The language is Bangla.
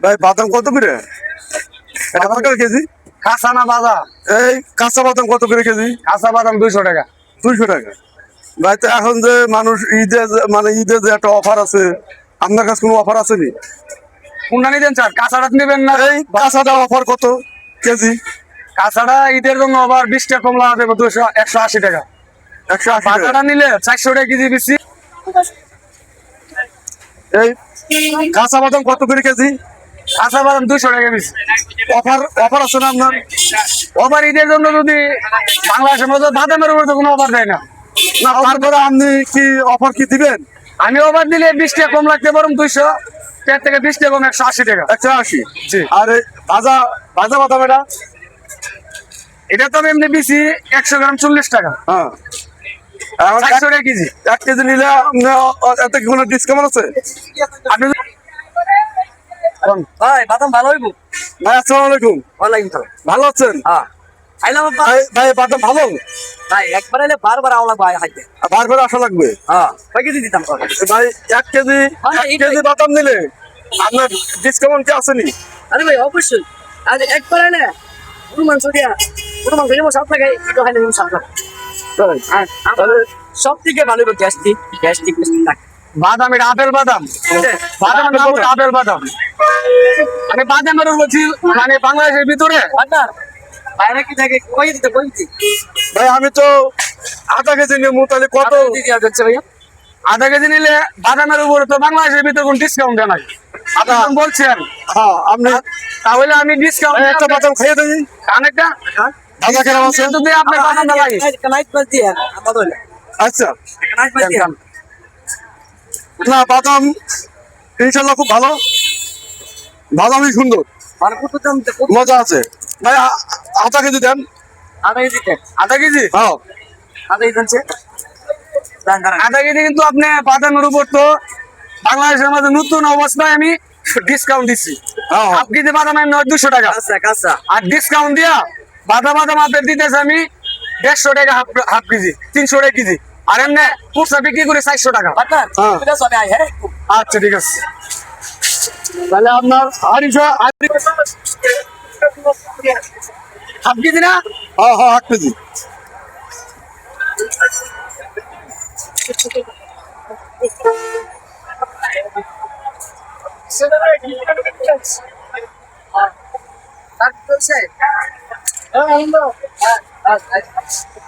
ভাই বাদাম কত করে? এটা কত করে কেজি? কাঁচা না বাদা? এই কাঁচা বাদাম কত করে কেজি? কাঁচা বাদাম 200 টাকা। 200 টাকা। ভাই তো এখন যে মানুষ মানে ঈদে যে একটা অফার আছে, আপনার কাছে কোনো অফার আছে নি? কোনটা নিতেন স্যার? কাঁচাটা নেবেন না? এই কাঁচাটা অফার কত কেজি? কাঁচাটা ঈদের জন্য আবার 20 টাকা কম লাগা দেবো, 180 টাকা। 180 টাকা। বাদাটা নিলে 400 টাকা কেজি বেশি। এই কাঁচা বাদাম কত করে কেজি? কাঁচা বাদাম 200 টাকা বেশি। অফার আছে না আপনার? ওভার ঈদের জন্য যদি বাংলাদেশের মধ্যে বাদামের উপর তো কোনো অফার দেয় না। না তারপরে আপনি কি অফার কি দিবেন? আমি ওভার দিলে 20 টাকা কম লাগতে পারুন, 200 টাকা থেকে 20 টাকা কম 180 টাকা। 180। জি। আর এই ভাজা ভাজা বাদাম এটা? এটা তো এমনি বেশি 100 গ্রাম 40 টাকা। হ্যাঁ। এখন 400 টাকা কেজি। 1 কেজি নিলে এত কি কোনো ডিসকাউন্ট আছে? আপনি ভাই বাদাম ভালো হইব? ভাই আসসালামু আলাইকুম। ওয়ালাইকুম সালাম। ভালো আছেন? হ্যাঁ আইলাম ভাই ভাই বাদাম ভালো? ভাই একবার এলে বারবার আওলা ভাই হাইতে। বারবার আসা লাগবে? হ্যাঁ কয় কেজি দিতাম কর? ভাই 1 কেজি বাদাম নিলে আপনার ডিসকাউন্ট কি আসেনি? আরে ভাই অবশ্যই। আজ একবার এলে গরু মাংস দিয়া গরু মাংস যেমন 7 টাকা এটা খাইলে 7 টাকা। তাহলে সব থেকে ভালো গ্যাস্ট্রিক বাদাম, এটা আপেল বাদাম। বাদাম নাম হলো আপেল বাদাম। আমি বাদামের বলছি, মানে বাংলাদেশের ভিতরে বাইরে কি থাকে কই দিতে বলছি। ভাই আমি তো আধা কেজি নেবো, তাহলে কত? ভাইয়া আধা কেজি নিলে বাদামের উপরে তো বাংলাদেশের ভিতরে কোন ডিসকাউন্ট দেয় নাই। আপনি যখন বলছেন হ্যাঁ আপনি তাহলে আমি ডিসকাউন্ট একটা বাদাম খাইয়ে দিই। অনেকটা ভাজা কেরাম আছে? যদি আপনি বাদাম না লাগে আচ্ছা না বাদাম ইনশাল্লাহ খুব ভালো, বাদামই সুন্দর, মজা আছে। ভাই আধা কেজি দেন। আধা কেজি হ্যাঁ আধা কেজি কিন্তু আপনি বাদামের উপর তো বাংলাদেশের মধ্যে নতুন অবস্থায় আমি ডিসকাউন্ট দিচ্ছি। হ্যাঁ হাফ কেজি বাদাম আমি 200 টাকা, আর ডিসকাউন্ট দিয়া বাদাম আপনার দিতেছে আমি 150 টাকা হাফ কেজি, 300 টাকা কেজি। আর এমনি খুচরা বিক্রি করে 400 টাকা। আচ্ছা ঠিক আছে, তাহলে আপনার হাফ কেজি না? হ্যাঁ হ্যাঁ 1 KG. That's what I'm saying.